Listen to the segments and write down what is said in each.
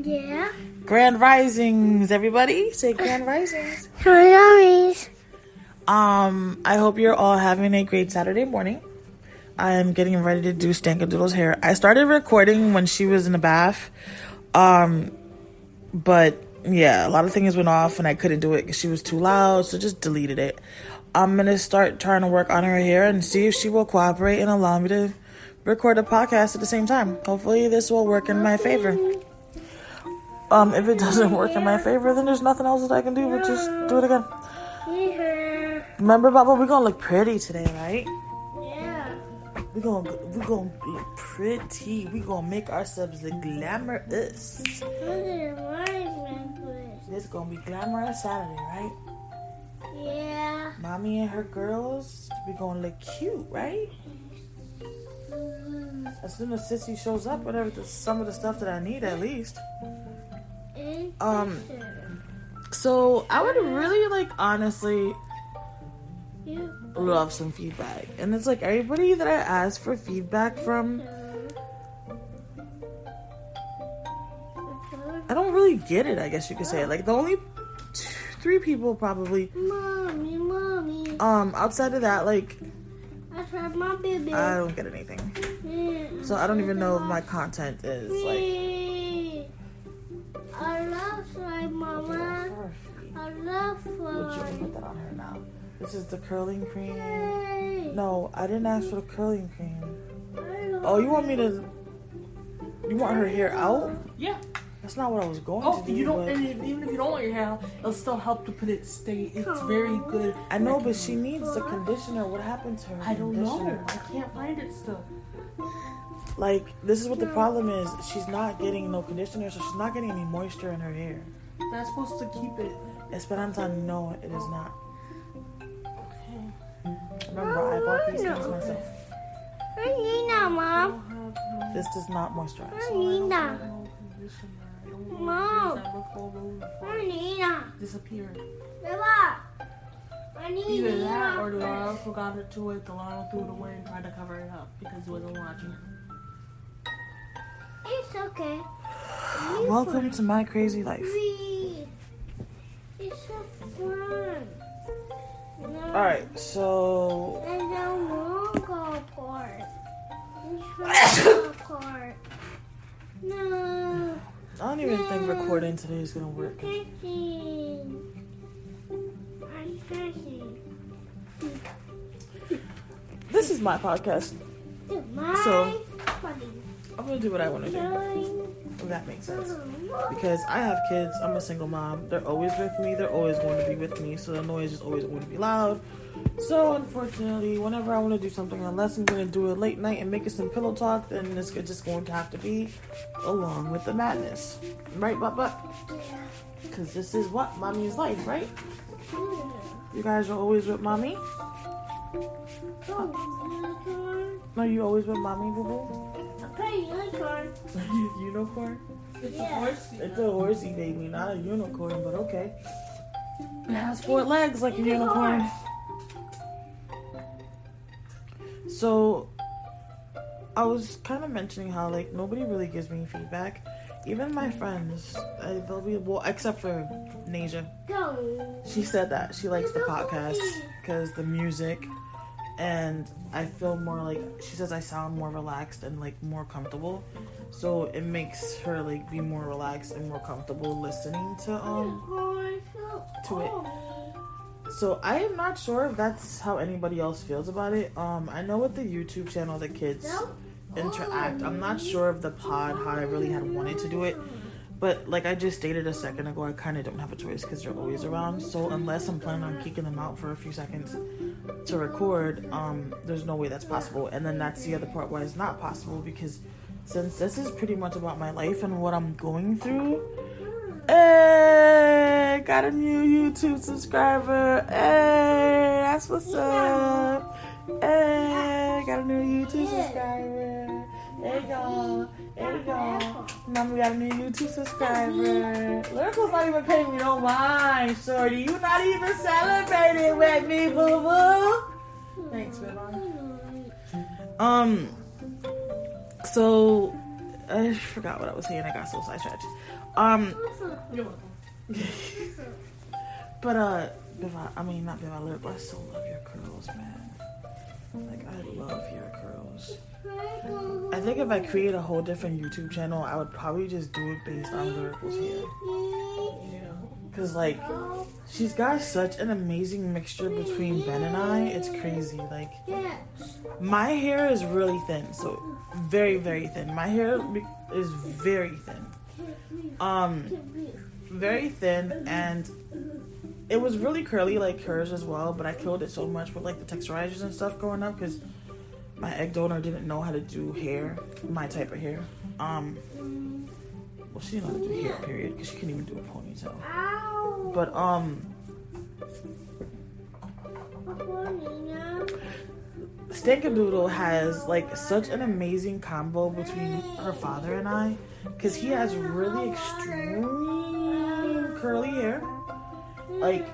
Yeah. Grand Risings, everybody. Say Grand Risings. Risings. I hope you're all having a great Saturday morning. I am getting ready to do Stankadoodle's hair. I started recording when she was in the bath. But yeah, a lot of things went off and I couldn't do it because she was too loud, so just deleted it. I'm going to start trying to work on her hair and see if she will cooperate and allow me to record a podcast at the same time. Hopefully this will work in my favor. If it doesn't work in my favor, then there's nothing else that I can do but just do it again. Remember, Baba, we're gonna look pretty today, right? Yeah. We're gonna look pretty. We're gonna make ourselves look glamorous. It's gonna be glamorous Saturday, right? Yeah. Mommy and her girls, we gonna look cute, right? As soon as Sissy shows up, whatever, some of the stuff that I need at least. So I would really honestly love some feedback. And it's everybody that I ask for feedback from, I don't really get it, I guess you could say. The only 3 people probably. Mommy. Outside of that, I tried my baby. I don't get anything. So I don't even know if my content is I love slime, Mama. I love Would slime. you put that on her now? This is the curling cream. Yay. No, I didn't ask for the curling cream. I Oh, you want her hair out? Yeah. That's not what I was going to do. You don't. but- And even if you don't want your hair out, it'll still help to put it stay. It's very good. I know, but she needs the conditioner. What happened to her? I don't know. conditioner? I can't find it still. This is what the problem is. She's not getting no conditioner, so she's not getting any moisture in her hair. That's supposed to keep it. Esperanza, no, it is not. Remember, I bought these things myself. Nina, Mom. This does not moisturize. Nina. Mom. Nina. Disappeared. Beba. I need Either that Nina. or Delano forgot it to it. Delano threw it away and tried to cover it up because he wasn't watching it. It's okay. Welcome to my crazy life. It's so fun. No. Alright, so And then we'll go part. No. I don't even think recording today is gonna work. Stretching. I'm stretching. This is my podcast. My So- body. I'm gonna do what I want to do. If that makes sense. Because I have kids, I'm a single mom. They're always with me. They're always going to be with me. So the noise is always going to be loud. So unfortunately, whenever I want to do something, unless I'm going to do it late night and make it some pillow talk, then it's just going to have to be along with the madness. Right, Bubba? Because this is what mommy's life, right? You guys are always with mommy? Are you always with mommy, boo-boo? Unicorn? It's Yeah. a horsey. It's a horsey, baby, not a unicorn, but okay. It has 4 legs like a unicorn. So, I was kind of mentioning how, nobody really gives me feedback. Even my friends, they'll be, except for Nasia. Go. She said that she likes the podcast because the music, and I feel more she says I sound more relaxed and more comfortable, so it makes her be more relaxed and more comfortable listening to it. So I am not sure if that's how anybody else feels about it. I know with the YouTube channel the kids interact. I'm not sure if the pod how I really had wanted to do it. But I just stated a second ago, I kind of don't have a choice because they're always around. So unless I'm planning on kicking them out for a few seconds to record, there's no way that's possible. And then that's the other part why it's not possible, because since this is pretty much about my life and what I'm going through. Hey, got a new YouTube subscriber. Hey, that's what's up. Hey, got a new YouTube subscriber. There you go. There you go. Mama got a new YouTube subscriber. Lyrical's not even paying me no mind, shorty. You not even celebrating with me, boo boo. Thanks, baby. So I forgot what I was saying. I got so sidetracked. You're welcome. But not Biva, Lyrical. I so love your curls, man. Like, I love your curls. I think if I create a whole different YouTube channel, I would probably just do it based on Lyrical's hair. Yeah. Cause like, she's got such an amazing mixture between Ben and I. It's crazy. Like, my hair is really thin, so very, very thin. My hair is very thin. Very thin, and it was really curly like hers as well, but I killed it so much with like the texturizers and stuff growing up because my egg donor didn't know how to do hair, my type of hair. Well, she didn't know how to do hair, period, because she couldn't even do a ponytail. But Stankadoodle has like such an amazing combo between her father and I, because he has really extreme curly hair, like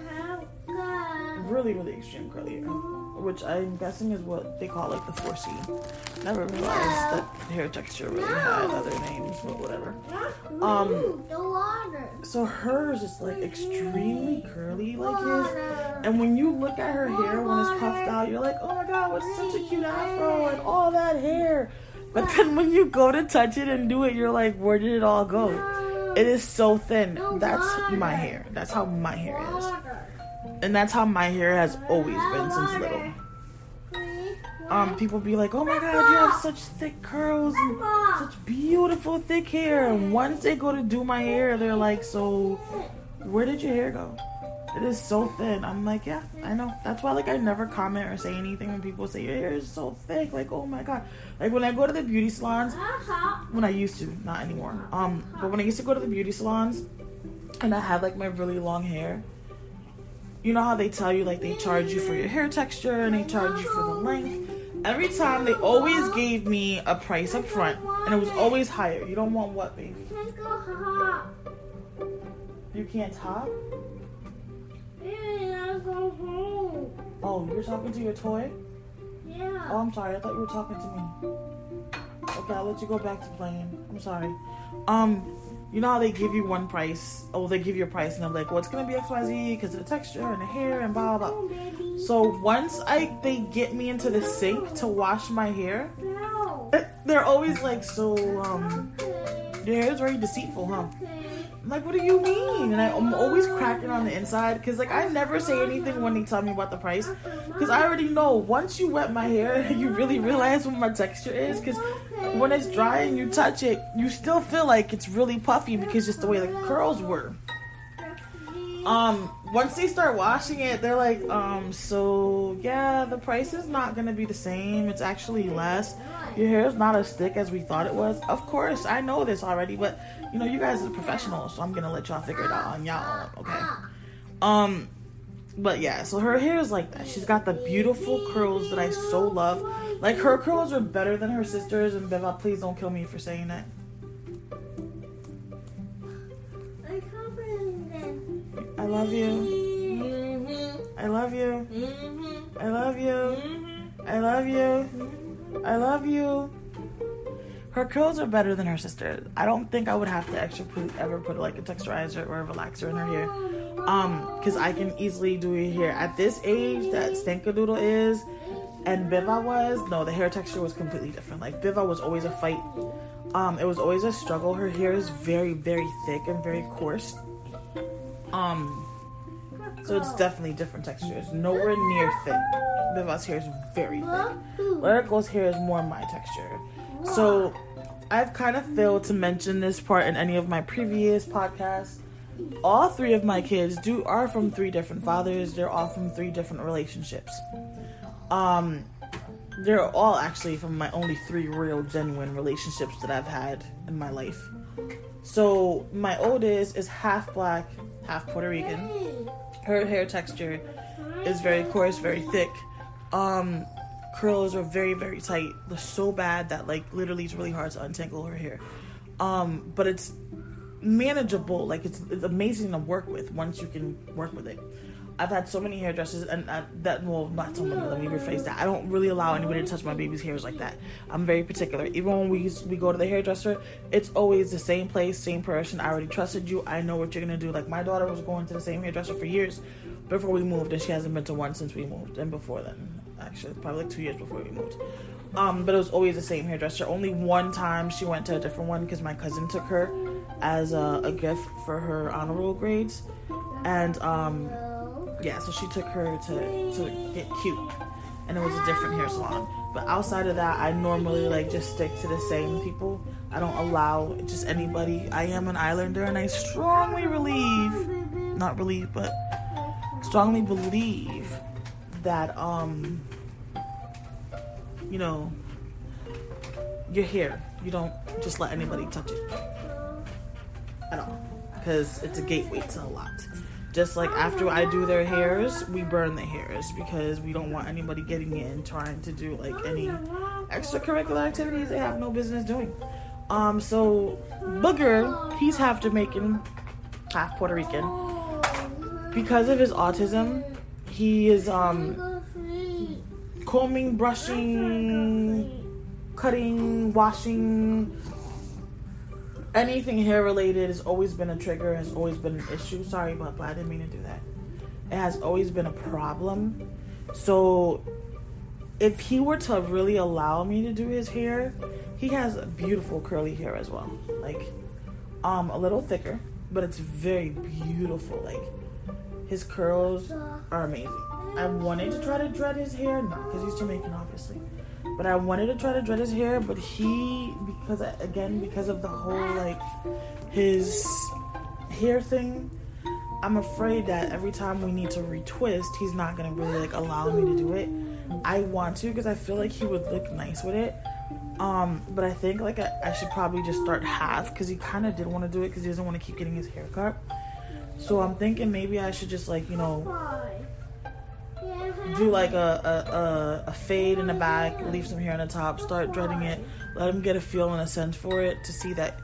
really, really extreme curly hair, which I'm guessing is what they call like the 4C. Never realized that hair texture really had other names, but whatever. So hers is like extremely curly like his, and when you look at her hair when it's puffed out, you're like, oh my god, what's such a cute afro and all that hair. But then when you go to touch it and do it, you're like, where did it all go? It is so thin. That's my hair. That's how my hair is. And that's how my hair has always been since little. People be like, oh my god, you have such thick curls and such beautiful thick hair. And once they go to do my hair, they're like, so where did your hair go? It is so thin. I'm like, yeah, I know. That's why like I never comment or say anything when people say your hair is so thick. Like, oh my god. Like when I go to the beauty salons, when I used to, not anymore. But when I used to go to the beauty salons and I had like my really long hair, you know how they tell you like they charge you for your hair texture and they charge you for the length. Every time they always gave me a price up front and it was always higher. You don't want what, baby? You can't hop? Oh, you're talking to your toy? Yeah. Oh, I'm sorry. I thought you were talking to me. Okay, I'll let you go back to playing. I'm sorry. You know how they give you one price? Oh, they give you a price and I'm like, well, it's gonna be XYZ because of the texture and the hair and blah blah blah. So once they get me into the sink to wash my hair, they're always like, so your hair is very deceitful, huh? I'm like, what do you mean? And I'm always cracking on the inside because like I never say anything when they tell me about the price because I already know once you wet my hair you really realize what my texture is, because when it's dry and you touch it you still feel like it's really puffy because just the way the curls were. Once they start washing it, they're like, so yeah, the price is not gonna be the same. It's actually less. Your hair is not as thick as we thought it was. Of course, I know this already, but you know, you guys are professionals, so I'm gonna let y'all figure it out on y'all own, okay? But yeah, so her hair is like that. She's got the beautiful curls that I so love. Like her curls are better than her sister's, and Beva, please don't kill me for saying that. I love you. I love you. I love you. I love you. I love you. Her curls are better than her sister. I don't think I would have to ever put like a texturizer or a relaxer in her hair. Because I can easily do her hair. At this age that Stankadoodle is and Biva was, no, the hair texture was completely different. Like Biva was always a fight. It was always a struggle. Her hair is very, very thick and very coarse. So it's definitely different textures. Nowhere near thick. Biva's hair is very thick. Lyrical's hair is more my texture. So I've kind of failed to mention this part in any of my previous podcasts. All three of my kids are from 3 different fathers. They're all from 3 different relationships. They're all actually from my only 3 real genuine relationships that I've had in my life. So my oldest is half black, half Puerto Rican. Her hair texture is very coarse, very thick. Curls are very, very tight. They're so bad that like literally it's really hard to untangle her hair. But it's manageable. Like it's amazing to work with once you can work with it. I've had so many hairdressers, and not so many. Let me rephrase that. I don't really allow anybody to touch my baby's hairs like that. I'm very particular. Even when we go to the hairdresser, it's always the same place, same person. I already trusted you. I know what you're gonna do. Like my daughter was going to the same hairdresser for years before we moved, and she hasn't been to one since we moved, and before then, actually, probably like 2 years before we moved. But it was always the same hairdresser. Only one time she went to a different one because my cousin took her as a gift for her honor roll grades, and yeah, so she took her to get cute, and it was a different hair salon. But outside of that, I normally like just stick to the same people. I don't allow just anybody. I am an islander, and I strongly strongly believe that you know, your hair, you don't just let anybody touch it at all, because it's a gateway to a lot. Just like after I do their hairs, we burn the hairs because we don't want anybody getting in trying to do like any extracurricular activities they have no business doing. So Booger, he's half Jamaican, half Puerto Rican. Because of his autism, he is combing, brushing, cutting, washing, anything hair related has always been a trigger, has always been an issue. Sorry about that, I didn't mean to do that. It has always been a problem. So if he were to really allow me to do his hair, he has beautiful curly hair as well. Like a little thicker, but it's very beautiful. Like his curls are amazing. I wanted to try to dread his hair, not because he's Jamaican, obviously, but I wanted to try to dread his hair, but because of the whole, like, his hair thing, I'm afraid that every time we need to retwist, he's not going to really, like, allow me to do it. I want to, because I feel like he would look nice with it, but I think, like, I should probably just start half, because he kind of did want to do it, because he doesn't want to keep getting his hair cut. So I'm thinking maybe I should just, like, you know, do like a fade in the back, leave some hair on the top, start dreading it, let him get a feel and a sense for it to see that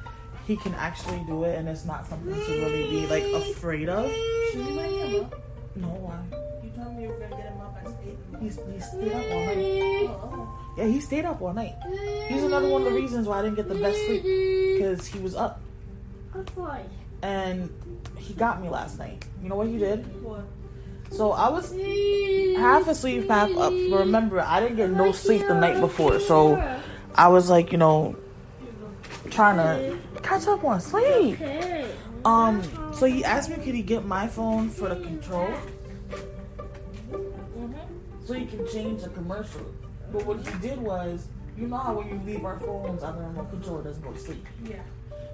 he can actually do it and it's not something to really be like afraid of. Should we make him up? No, why? You told me you were gonna get him up at 8. He stayed up all night. Yeah, he stayed up all night. He's another one of the reasons why I didn't get the best sleep, because he was up. And he got me last night. You know what he did? What? So I was half asleep, half up. But remember, I didn't get no sleep the night before. So I was like, you know, trying to catch up on sleep. So he asked me, could he get my phone for the control? So he can change the commercial. But what he did was, you know how when you leave our phones on the remote control, it doesn't go to sleep. Yeah.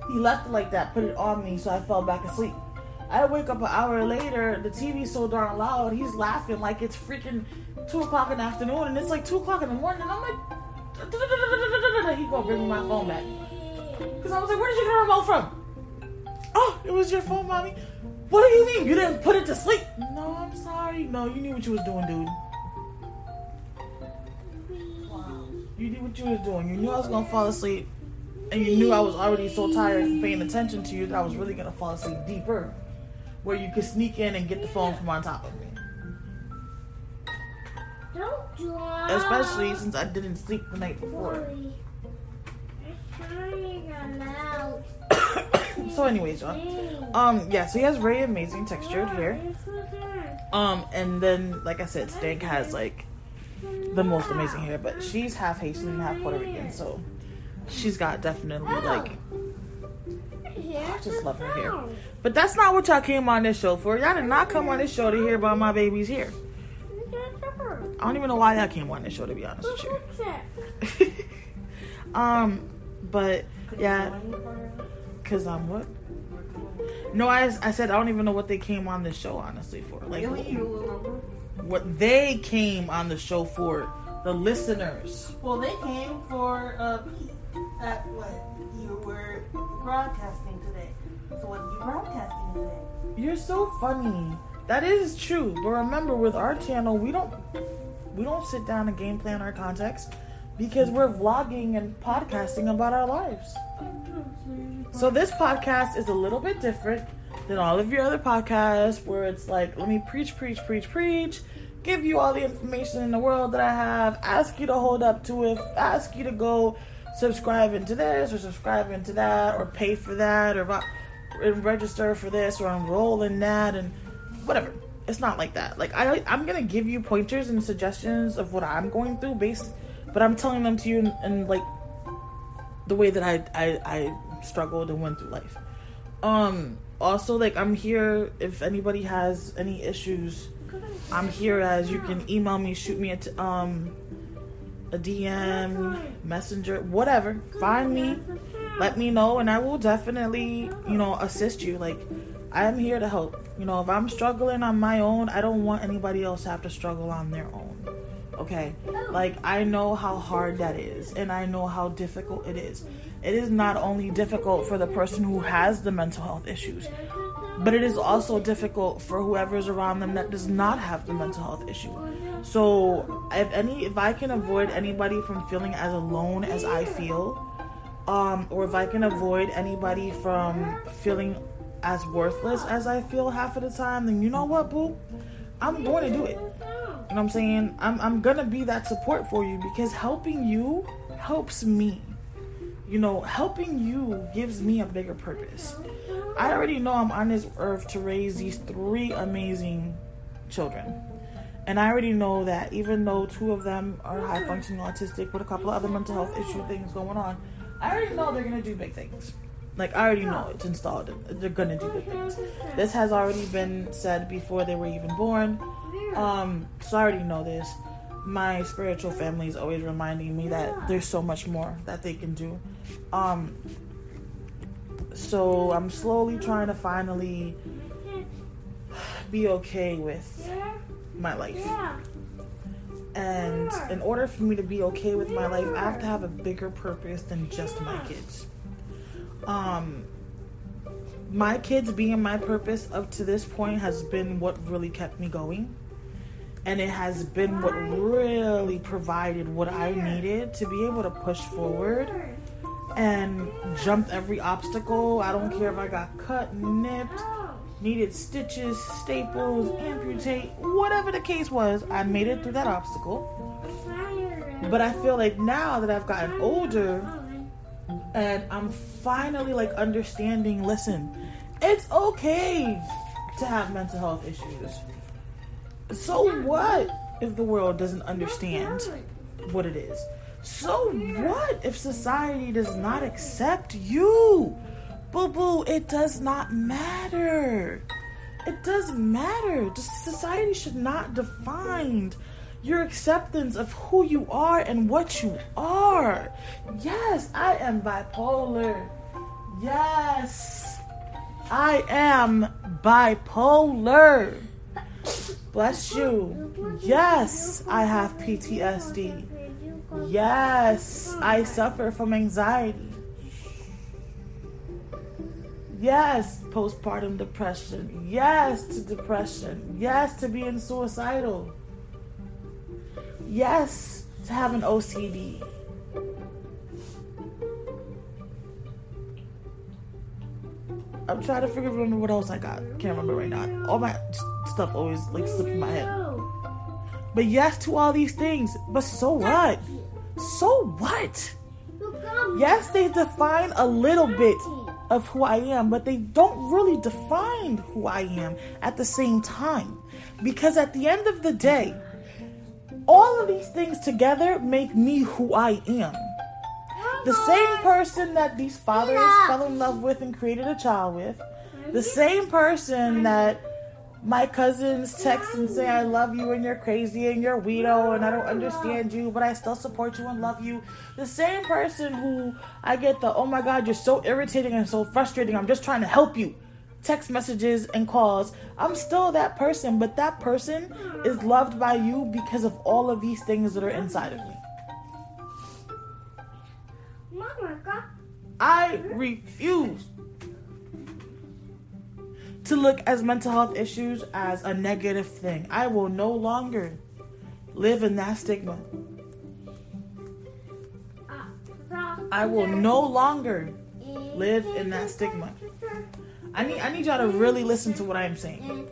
He left it like that, put it on me, so I fell back asleep. I wake up an hour later, the TV's so darn loud, he's laughing like it's freaking 2 o'clock in the afternoon, and it's like 2 o'clock in the morning, and I'm like, he gonna bring me my phone back. Because I was like, where did you get a remote from? Oh, it was your phone, mommy. What do you mean? You didn't put it to sleep? No, I'm sorry. No, you knew what you was doing, dude. Wow. You knew what you was doing. You knew I was gonna fall asleep, and you knew I was already so tired from paying attention to you that I was really gonna fall asleep deeper, where you could sneak in and get the phone from on top of me. Don't jump. Especially since I didn't sleep the night before. So anyways, y'all. Yeah, so he has very amazing textured hair. And then, like I said, Stank has, like, the most amazing hair. But she's half Haitian and half Puerto Rican, so she's got definitely, like, I just love her hair. But that's not what y'all came on this show for. Y'all did not come on this show to hear about my baby's hair. I don't even know why y'all came on this show, to be honest with you. But yeah, cause I'm what? No, I said I don't even know what they came on this show honestly for. Like what they came on the show for, the listeners. Well, they came for Pete at what you were broadcasting today. So what are you broadcasting today? You're so funny. That is true, but remember, with our channel, we don't sit down and game plan our context because we're vlogging and podcasting about our lives. So this podcast is a little bit different. than all of your other podcasts where it's like, let me preach, give you all the information in the world that I have, ask you to hold up to it, ask you to go subscribe into this or subscribe into that or pay for that or register for this or enroll in that and whatever. It's not like that. Like I'm gonna give you pointers and suggestions of what I'm going through but I'm telling them to you in like the way that I struggled and went through life. Also, like, I'm here if anybody has any issues. I'm here as you can email me, shoot me a DM, messenger, whatever. Find me, let me know, and I will definitely, assist you. Like, I am here to help. If I'm struggling on my own, I don't want anybody else to have to struggle on their own. Okay? Like, I know how hard that is, and I know how difficult it is. It is not only difficult for the person who has the mental health issues, but it is also difficult for whoever's around them that does not have the mental health issue. So if I can avoid anybody from feeling as alone as I feel, or if I can avoid anybody from feeling as worthless as I feel half of the time, then you know what, boo? I'm going to do it. You know what I'm saying? I'm going to be that support for you because helping you helps me. Helping you gives me a bigger purpose. I already know I'm on this earth to raise these 3 amazing children. And I already know that even though 2 of them are high functioning autistic with a couple of other mental health issue things going on, I already know they're going to do big things. Like, I already know it's installed. They're going to do big things. This has already been said before they were even born. So I already know this. My spiritual family is always reminding me that there's so much more that they can do. So I'm slowly trying to finally be okay with my life. And in order for me to be okay with my life, I have to have a bigger purpose than just my kids. My kids being my purpose up to this point has been what really kept me going. And it has been what really provided what I needed to be able to push forward and jump every obstacle. I don't care if I got cut, nipped, needed stitches, staples, amputate, whatever the case was, I made it through that obstacle. But I feel like now that I've gotten older and I'm finally like understanding, listen, it's okay to have mental health issues. So what if the world doesn't understand what it is? So what if society does not accept you? Boo-boo, it does not matter. It doesn't matter. Society should not define your acceptance of who you are and what you are. Yes, I am bipolar. Yes, I am bipolar. Bless you. Yes, I have PTSD. Yes, I suffer from anxiety. Yes, postpartum depression. Yes to depression. Yes to being suicidal. Yes to having OCD. I'm trying to remember what else I got. Can't remember right now. All my stuff always like slips in my head. But yes to all these things. But so what? So what? Yes, they define a little bit of who I am, but they don't really define who I am at the same time. Because at the end of the day, all of these things together make me who I am. The same person that these fathers fell in love with and created a child with. The same person that my cousins text and say, I love you and you're crazy and you're weirdo and I don't understand you, but I still support you and love you. The same person who I get the, oh my God, you're so irritating and so frustrating, I'm just trying to help you, text messages and calls. I'm still that person, but that person is loved by you because of all of these things that are inside of me. I refuse to look at mental health issues as a negative thing. I will no longer live in that stigma. I will no longer live in that stigma. I need y'all to really listen to what I am saying.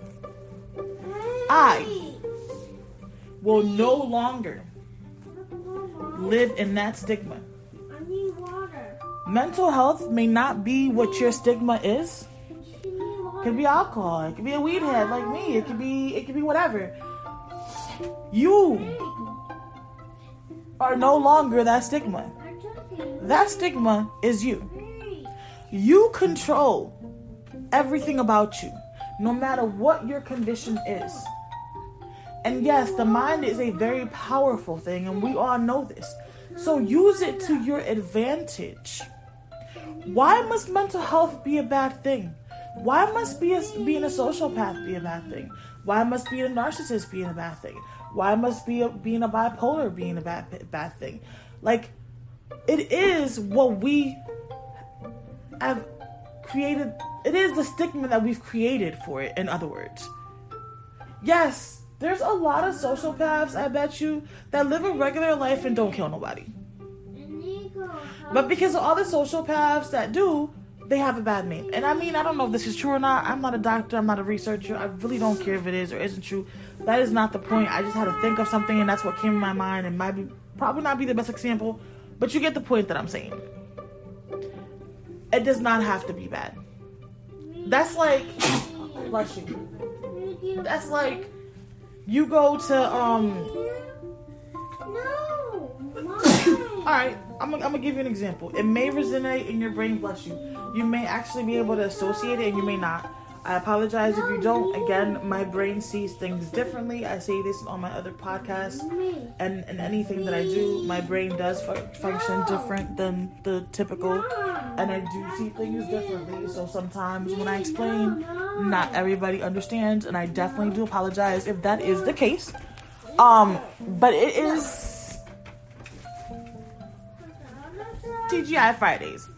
I will no longer live in that stigma. I need water. Mental health may not be what your stigma is. It could be alcohol. It could be a weed head like me. It could be whatever. You are no longer that stigma. That stigma is you. You control everything about you, no matter what your condition is. And yes, the mind is a very powerful thing, and we all know this. So use it to your advantage. Why must mental health be a bad thing? Why must being a sociopath be a bad thing? Why must being a narcissist be a bad thing? Why must being a bipolar being a bad thing? Like, it is what we have created. It is the stigma that we've created for it, in other words. Yes, there's a lot of sociopaths, I bet you, that live a regular life and don't kill nobody. But because of all the sociopaths that do, they have a bad name. And I mean, I don't know if this is true or not. I'm not a doctor. I'm not a researcher. I really don't care if it is or isn't true. That is not the point. I just had to think of something, and that's what came in my mind. It might probably not be the best example, but you get the point that I'm saying. It does not have to be bad. That's like, bless you. That's like, you go to, No, Alright, I'm gonna give you an example. It may resonate in your brain, bless you. You may actually be able to associate it, and you may not. I apologize if you don't. Again, my brain sees things differently. I say this on my other podcasts, and anything that I do, my brain does function different than the typical, and I do see things differently. So sometimes when I explain, not everybody understands, and I definitely do apologize if that is the case. But it is TGI Fridays,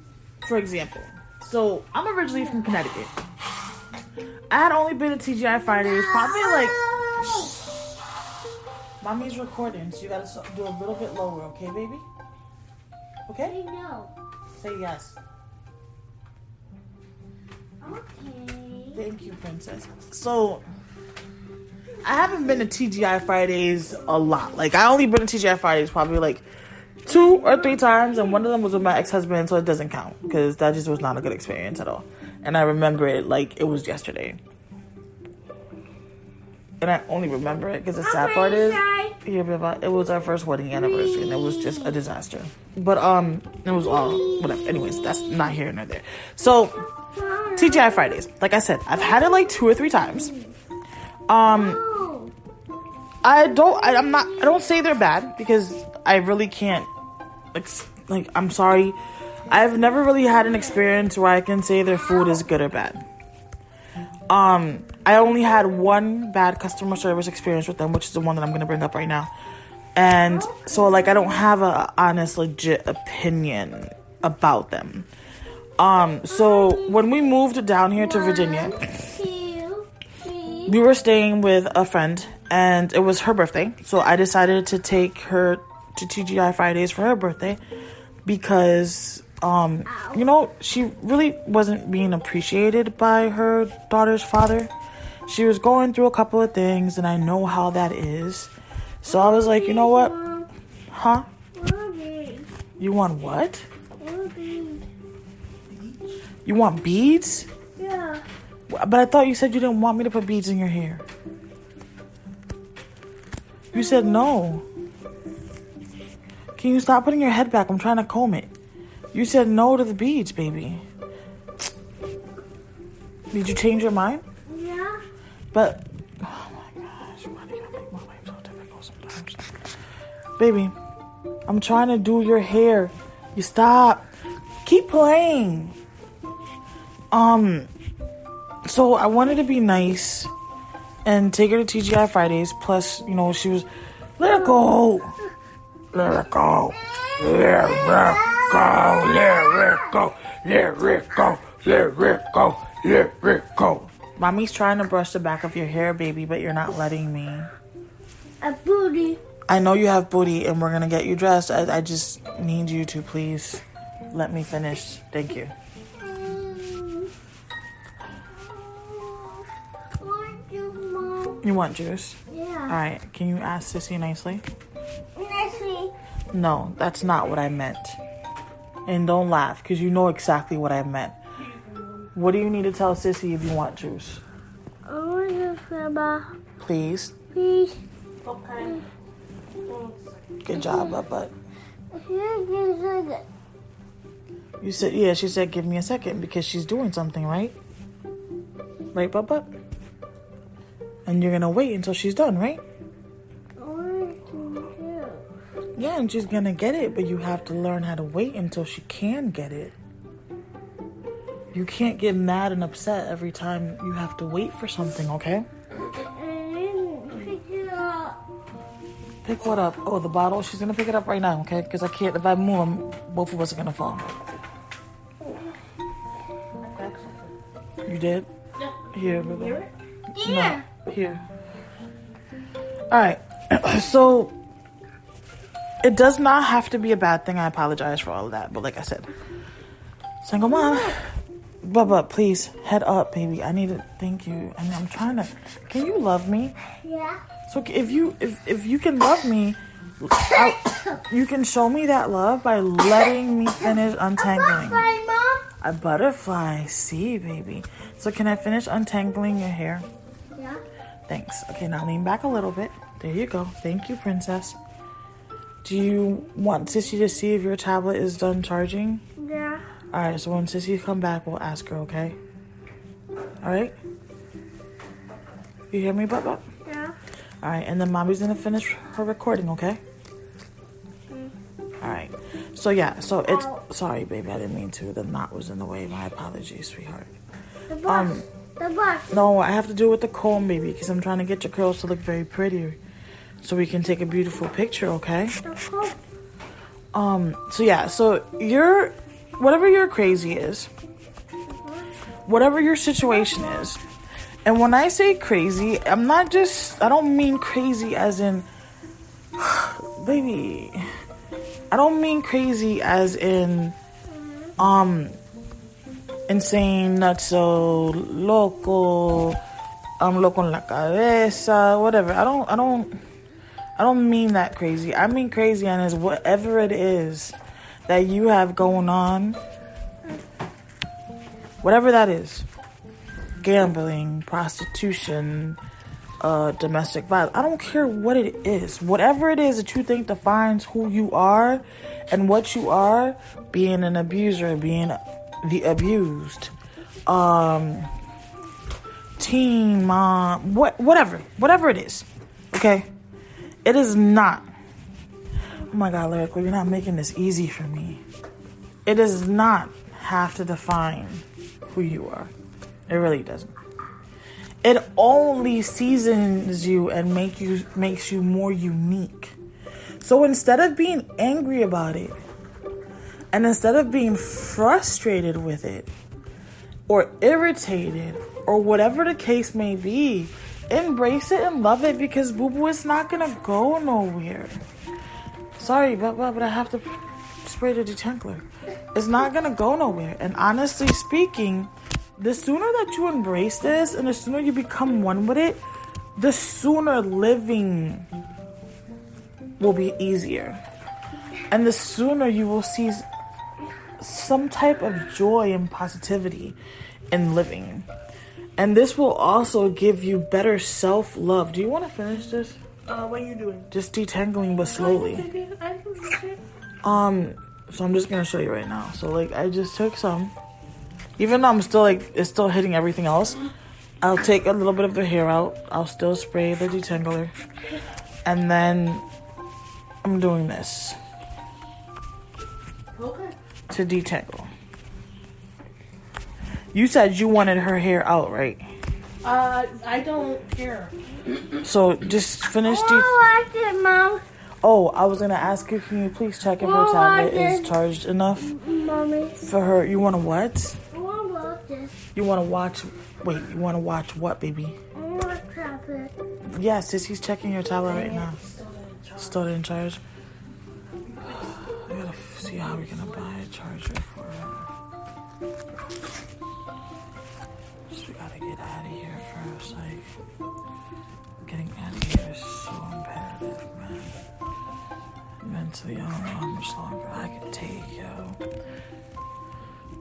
for example. So I'm originally from Connecticut. I had only been to TGI Fridays probably like... Mommy's recording, so you gotta do a little bit lower, okay, baby? Okay? No. Say yes. Okay. Thank you, princess. So, I haven't been to TGI Fridays a lot. Like, I only been to TGI Fridays probably like 2 or 3 times, and one of them was with my ex-husband, so it doesn't count, because that just was not a good experience at all. And I remember it like it was yesterday. And I only remember it because the sad part is, it was our first wedding anniversary, and it was just a disaster. But it was all whatever. Anyways, that's not here nor there. So TGI Fridays, like I said, I've had it like 2 or 3 times. I don't say they're bad, because I really can't. Like I'm sorry. I've never really had an experience where I can say their food is good or bad. I only had one bad customer service experience with them, which is the one that I'm going to bring up right now. And so, like, I don't have a honest, legit opinion about them. So when we moved down here to Virginia, we were staying with a friend, and it was her birthday. So I decided to take her to TGI Fridays for her birthday, because she really wasn't being appreciated by her daughter's father. She was going through a couple of things, and I know how that is. So I was like, you know what? Huh? You want what? You want beads? Yeah. But I thought you said you didn't want me to put beads in your hair. You said no. Can you stop putting your head back? I'm trying to comb it. You said no to the beads, baby. Did you change your mind? Yeah. But, oh my gosh, why do you make my life so difficult sometimes? Baby, I'm trying to do your hair. You stop. Keep playing. So I wanted to be nice and take her to TGI Fridays. Plus, she was, let her go. Let her go. Let her go. Let it go. Let it go. Let it go. Let it go. Mommy's trying to brush the back of your hair, baby, but you're not letting me. A booty. I know you have booty, and we're gonna get you dressed. I just need you to please let me finish. Thank you. You want juice? Yeah. Alright, can you ask Sissy nicely? Nicely. No, that's not what I meant. And don't laugh, because you know exactly what I meant. What do you need to tell Sissy if you want juice? I want to Grandma. Please. Please. Okay. Good job, but Here, you said, yeah, she said give me a second because she's doing something, right? Right, Bubba? And you're gonna wait until she's done, right? Yeah, and she's gonna get it, but you have to learn how to wait until she can get it. You can't get mad and upset every time you have to wait for something, okay? pick it up. Pick what up? Oh, the bottle? She's gonna pick it up right now, okay? Because I can't, if I move, both of us are gonna fall. You did? Yeah. Here, You Bubba. hear it? Yeah. No, here. Alright, so it does not have to be a bad thing. I apologize for all of that. But like I said, single mom. Bubba, please, head up, baby. I need to thank you. And I'm trying to, can you love me? Yeah. So if you can love me, you can show me that love by letting me finish untangling. Bye, Mom. A butterfly, see, baby. So can I finish untangling your hair? Yeah. Thanks. Okay, now lean back a little bit. There you go. Thank you, princess. Do you want Sissy to see if your tablet is done charging? Yeah. Alright, so when Sissy come back, we'll ask her, okay? Alright? You hear me, Bubba? Yeah. Alright, and then Mommy's gonna finish her recording, okay? Alright. So yeah, so it's... Sorry, baby, I didn't mean to. The knot was in the way. My apologies, sweetheart. The bus. The bus. No, I have to do it with the comb, baby, because I'm trying to get your curls to look very pretty. So we can take a beautiful picture, okay? The coat. So yeah, so you're... Whatever your crazy is, whatever your situation is, and when I say crazy, I don't mean crazy as in, baby, I don't mean crazy as in, insane, nutso, loco, loco en la cabeza, whatever. I don't mean that crazy. I mean crazy and is whatever it is that you have going on, whatever that is, gambling, prostitution, domestic violence, I don't care what it is, whatever it is that you think defines who you are and what you are, being an abuser, being the abused, teen mom, whatever it is, okay, it is not. Oh my God, Lyrical, you're not making this easy for me. It does not have to define who you are. It really doesn't. It only seasons you and makes you more unique. So instead of being angry about it, and instead of being frustrated with it, or irritated, or whatever the case may be, embrace it and love it, because boo-boo, it's not gonna go nowhere. Sorry, but I have to spray the detangler. It's not gonna go nowhere. And honestly speaking, the sooner that you embrace this and the sooner you become one with it, the sooner living will be easier. And the sooner you will see some type of joy and positivity in living. And this will also give you better self-love. Do you want to finish this? What are you doing? Just detangling, but slowly. So I'm just gonna show you right now. So like, I just took some. Even though I'm still like, it's still hitting everything else, I'll take a little bit of the hair out. I'll still spray the detangler. And then I'm doing this. Okay. To detangle. You said you wanted her hair out, right? I don't care. So just finish I like it, Mom. Oh, I was gonna ask you, can you please check if her tablet is charged enough Mommy. for her? You wanna what? I want to watch this. You wanna watch, wait, you wanna watch what, baby? I want to tablet. Yeah, Sissy's checking your tablet right now. Still didn't charge. I gotta see how we're gonna buy a charger for her. So we gotta get out of here It's like getting out of here is so imperative, man. Mentally, I don't know how much longer I can take, yo.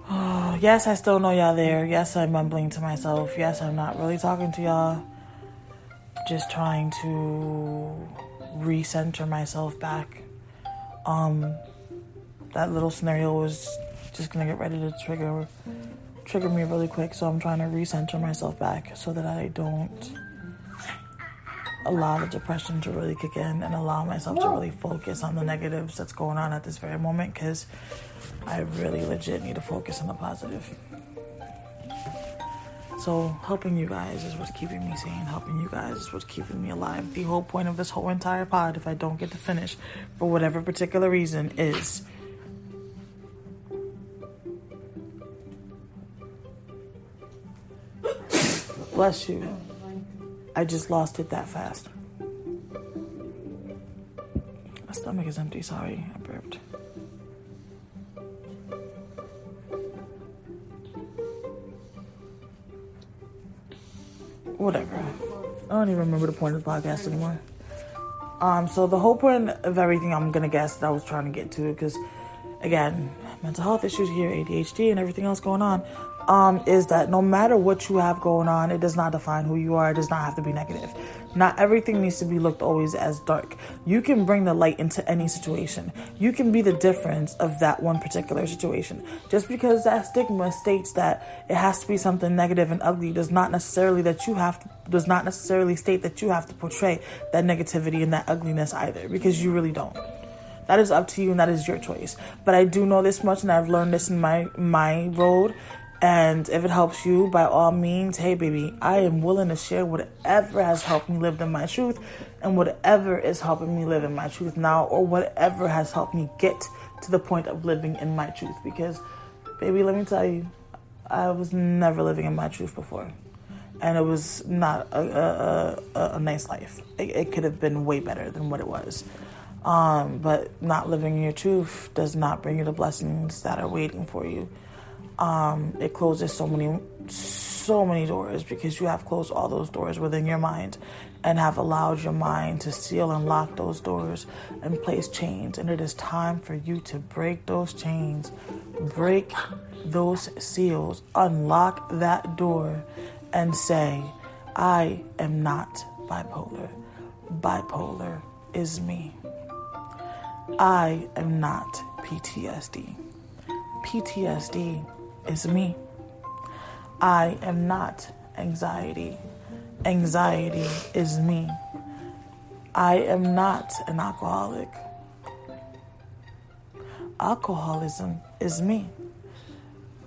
Oh, yes, I still know y'all there. Yes, I'm mumbling to myself. Yes, I'm not really talking to y'all. Just trying to recenter myself back. That little scenario was just gonna get ready to trigger me really quick, so I'm trying to recenter myself back so that I don't allow the depression to really kick in and allow myself to really focus on the negatives that's going on at this very moment, because I really legit need to focus on the positive. So helping you guys is what's keeping me sane. Helping you guys is what's keeping me alive. The whole point of this whole entire pod, if I don't get to finish for whatever particular reason, is bless you. I just lost it that fast. My stomach is empty, sorry, I burped. Whatever. I don't even remember the point of the podcast anymore. So the whole point of everything, I'm gonna guess, that I was trying to get to, because again, mental health issues here, ADHD and everything else going on, is that no matter what you have going on, it does not define who you are. It does not have to be negative. Not everything needs to be looked always as dark. You can bring the light into any situation. You can be the difference of that one particular situation. Just because that stigma states that it has to be something negative and ugly does not necessarily state that you have to portray that negativity and that ugliness either, because you really don't. That is up to you and that is your choice. But I do know this much, and I've learned this in my road. And if it helps you, by all means, hey baby, I am willing to share whatever has helped me live in my truth, and whatever is helping me live in my truth now, or whatever has helped me get to the point of living in my truth. Because, baby, let me tell you, I was never living in my truth before. And it was not a nice life. It could have been way better than what it was. But not living in your truth does not bring you the blessings that are waiting for you. It closes so many doors, because you have closed all those doors within your mind and have allowed your mind to seal and lock those doors and place chains. And it is time for you to break those chains, break those seals, unlock that door and say, I am not bipolar. Bipolar is me. I am not PTSD. PTSD is me. I am not anxiety. Anxiety is me. I am not an alcoholic. Alcoholism is me.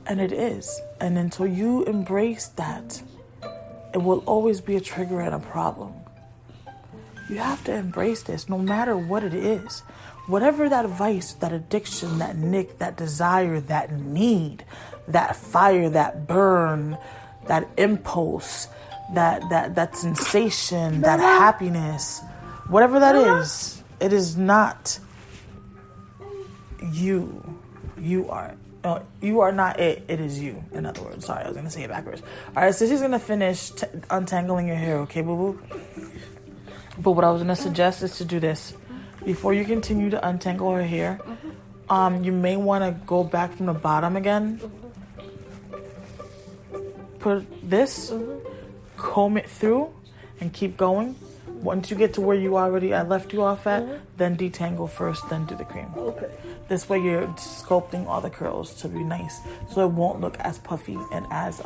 And it is. And until you embrace that, it will always be a trigger and a problem. You have to embrace this no matter what it is. Whatever that vice, that addiction, that nick, that desire, that need, that fire, that burn, that impulse, that sensation, that happiness, whatever that is, it is not you. You are. You are not it. It is you. In other words, sorry, I was going to say it backwards. All right, so she's going to finish untangling your hair, okay, boo-boo? But what I was going to suggest is to do this. Before you continue to untangle her hair, you may want to go back from the bottom again. Put this, comb it through, and keep going. Once you get to where I left you off at, then detangle first, then do the cream. Okay. This way you're sculpting all the curls to be nice, so it won't look as puffy and as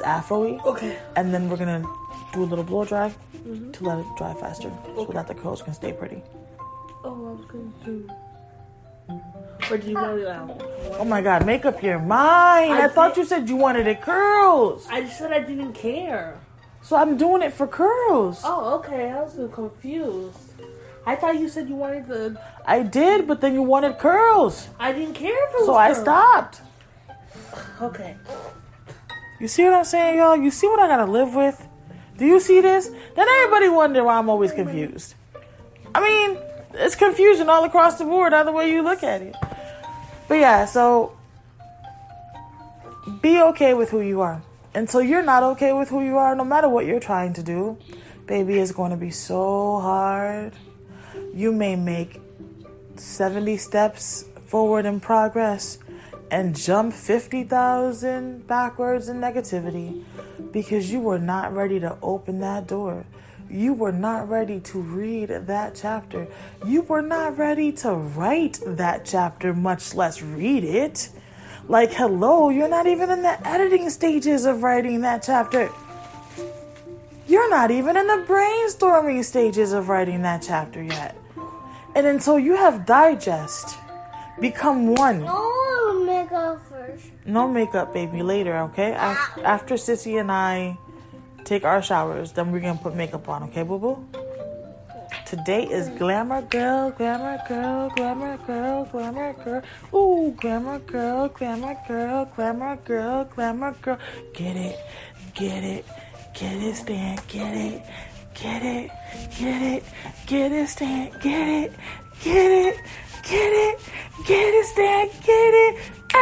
afro-y. Okay. And then we're gonna do a little blow dry to let it dry faster, so that the curls can stay pretty. Oh, I was gonna do. Or do you want it out? Oh my God, make up your mind. I thought you said you wanted it curls. I just said I didn't care. So I'm doing it for curls. Oh, okay. I was confused. I thought you said you wanted the... I did, but then you wanted curls. I didn't care if it was So I curls. stopped. Okay. You see what I'm saying, y'all? You see what I gotta live with? Do you see this? Then everybody wonder why I'm always confused. I mean, it's confusion all across the board, either way you look at it. But yeah, so be okay with who you are. until you're not okay with who you are, no matter what you're trying to do, baby, it's going to be so hard. You may make 70 steps forward in progress and jump 50,000 backwards in negativity because you were not ready to open that door. You were not ready to read that chapter. You were not ready to write that chapter, much less read it. Like, hello, you're not even in the editing stages of writing that chapter. You're not even in the brainstorming stages of writing that chapter yet. And until you have digest, become one. No makeup first. No makeup, baby, later, okay? After Sissy and I take our showers, then we're going to put makeup on, okay, boo-boo? Today is glamour girl, glamour girl, glamour girl, glamour girl. Ooh, glamour girl, glamour girl, glamour girl, glamour girl. Get it, get it, get it, Stan, get it, get it, get it, get it, Stan, get it, get it, get it, get it, Stan, get it. Hey,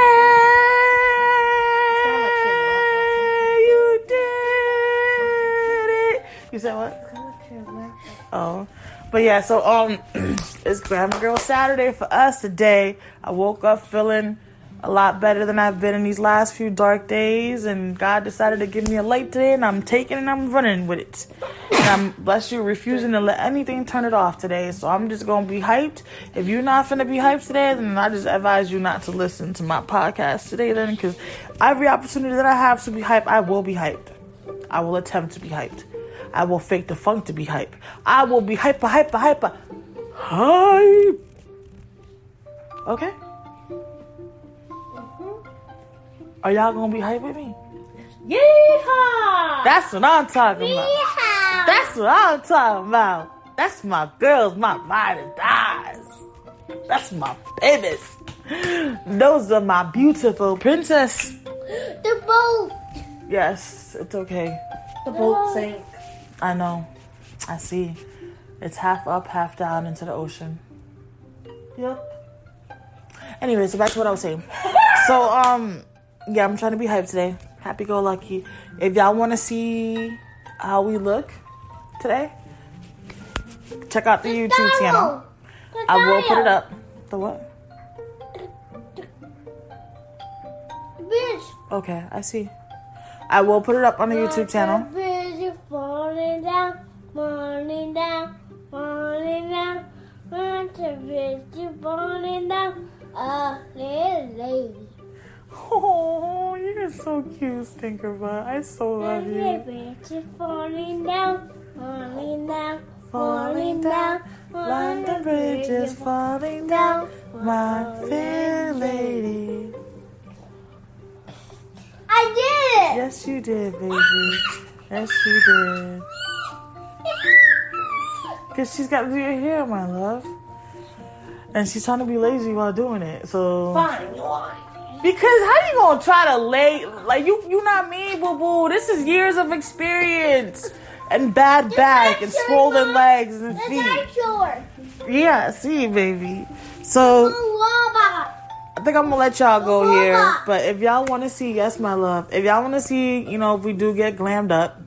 you did it. You said what? Oh, but yeah, so it's Glamour Girl Saturday for us today. I woke up feeling a lot better than I've been in these last few dark days, and God decided to give me a light today, and I'm taking it and I'm running with it. And I'm, bless you, refusing to let anything turn it off today. So I'm just gonna be hyped. If you're not finna be hyped today, then I just advise you not to listen to my podcast today, then, because every opportunity that I have to be hyped, I will be hyped. I will attempt to be hyped. I will fake the funk to be hype. I will be hyper. Hype. Okay? Are y'all gonna be hype with me? Yeehaw! That's what I'm talking about. Yeehaw! That's what I'm talking about. That's my girls, my ride and dies. That's my babies. Those are my beautiful princess. The boat. Yes, it's okay. The boat sank. I know. I see. It's half up, half down into the ocean. Yep. Anyway, so back to what I was saying. So, yeah, I'm trying to be hyped today. Happy-go-lucky. If y'all want to see how we look today, check out the YouTube channel. I will put it up. The what? Bitch. Okay, I see. I will put it up on the YouTube channel. The bridge is falling down, falling down, falling down. The bridge is falling down. A little lady. Oh, you're so cute, Stinker Butt. I so love The you. bridge is falling down, falling down, Falling down, London Bridge is falling down, my fair lady. I did it. Yes, you did, baby. Yes, you did. Because she's got to do your hair, my love. And she's trying to be lazy while doing it, so... Fine. Because how you gonna try to lay... Like, you not me, boo-boo. This is years of experience. And bad back and swollen legs and That's feet. not sure. Yeah, see, baby. So... Robot. I think I'm gonna let y'all go here. Robot. But if y'all wanna see, yes, my love. If y'all wanna see, you know, if we do get glammed up.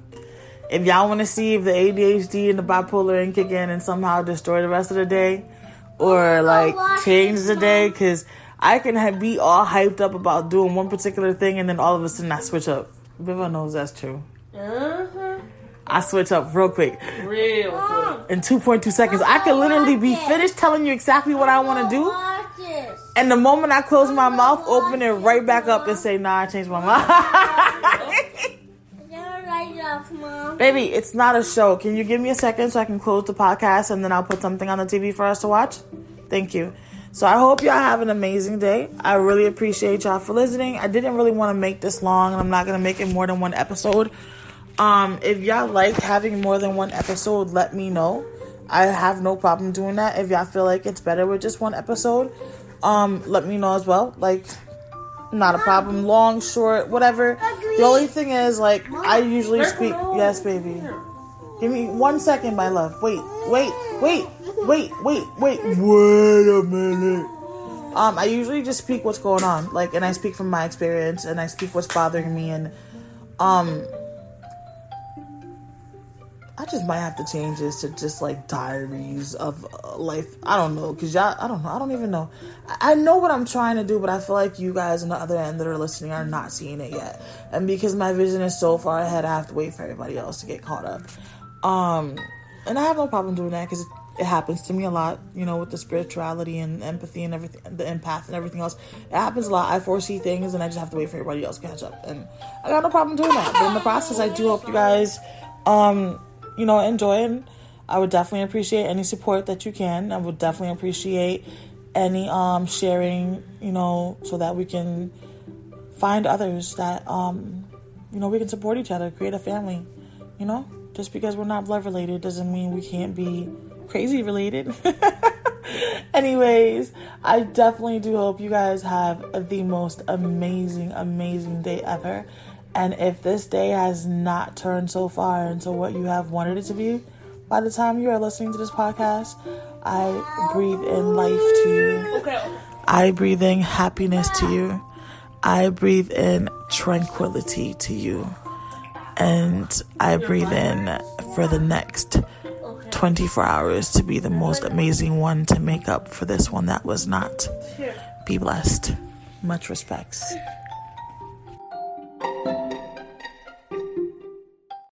If y'all wanna see if the ADHD and the bipolar ain't kick in and somehow destroy the rest of the day. Or, like, change the day. Because I can be all hyped up about doing one particular thing and then all of a sudden I switch up. Everyone knows that's true. Uh-huh. I switch up real quick. Real quick. In 2.2 seconds. I could literally be finished telling you exactly what I want to do. Watch this. And the moment I close my mouth, open it right back up and say, nah, I changed my mind. Don't write off, Mom. Baby, it's not a show. Can you give me a second so I can close the podcast and then I'll put something on the TV for us to watch? Thank you. So I hope y'all have an amazing day. I really appreciate y'all for listening. I didn't really want to make this long, and I'm not going to make it more than one episode. If y'all like having more than one episode, let me know. I have no problem doing that. If y'all feel like it's better with just one episode, let me know as well. Like, not a problem. Long, short, whatever. The only thing is, like, I usually speak... Yes, baby. Give me 1 second, my love. Wait a minute. I usually just speak what's going on. Like, and I speak from my experience, and I speak what's bothering me, and I just might have to change this to just like diaries of life. I don't know, because y'all, I don't know. I don't even know. I know what I'm trying to do, but I feel like you guys on the other end that are listening are not seeing it yet. And because my vision is so far ahead, I have to wait for everybody else to get caught up. And I have no problem doing that, because it happens to me a lot, you know, with the spirituality and empathy and everything, the empath and everything else. It happens a lot. I foresee things and I just have to wait for everybody else to catch up. And I got no problem doing that. But in the process, I do hope you guys, you know, enjoy it. I would definitely appreciate any support that you can. I would definitely appreciate any sharing, you know, so that we can find others that, you know, we can support each other, create a family, you know. Just because we're not blood related doesn't mean we can't be crazy related. Anyways, I definitely do hope you guys have the most amazing day ever. And if this day has not turned so far into what you have wanted it to be, by the time you are listening to this podcast, I breathe in life to you. I breathe in happiness to you. I breathe in tranquility to you. And I breathe in for the next 24 hours to be the most amazing one to make up for this one that was not. Be blessed. Much respects.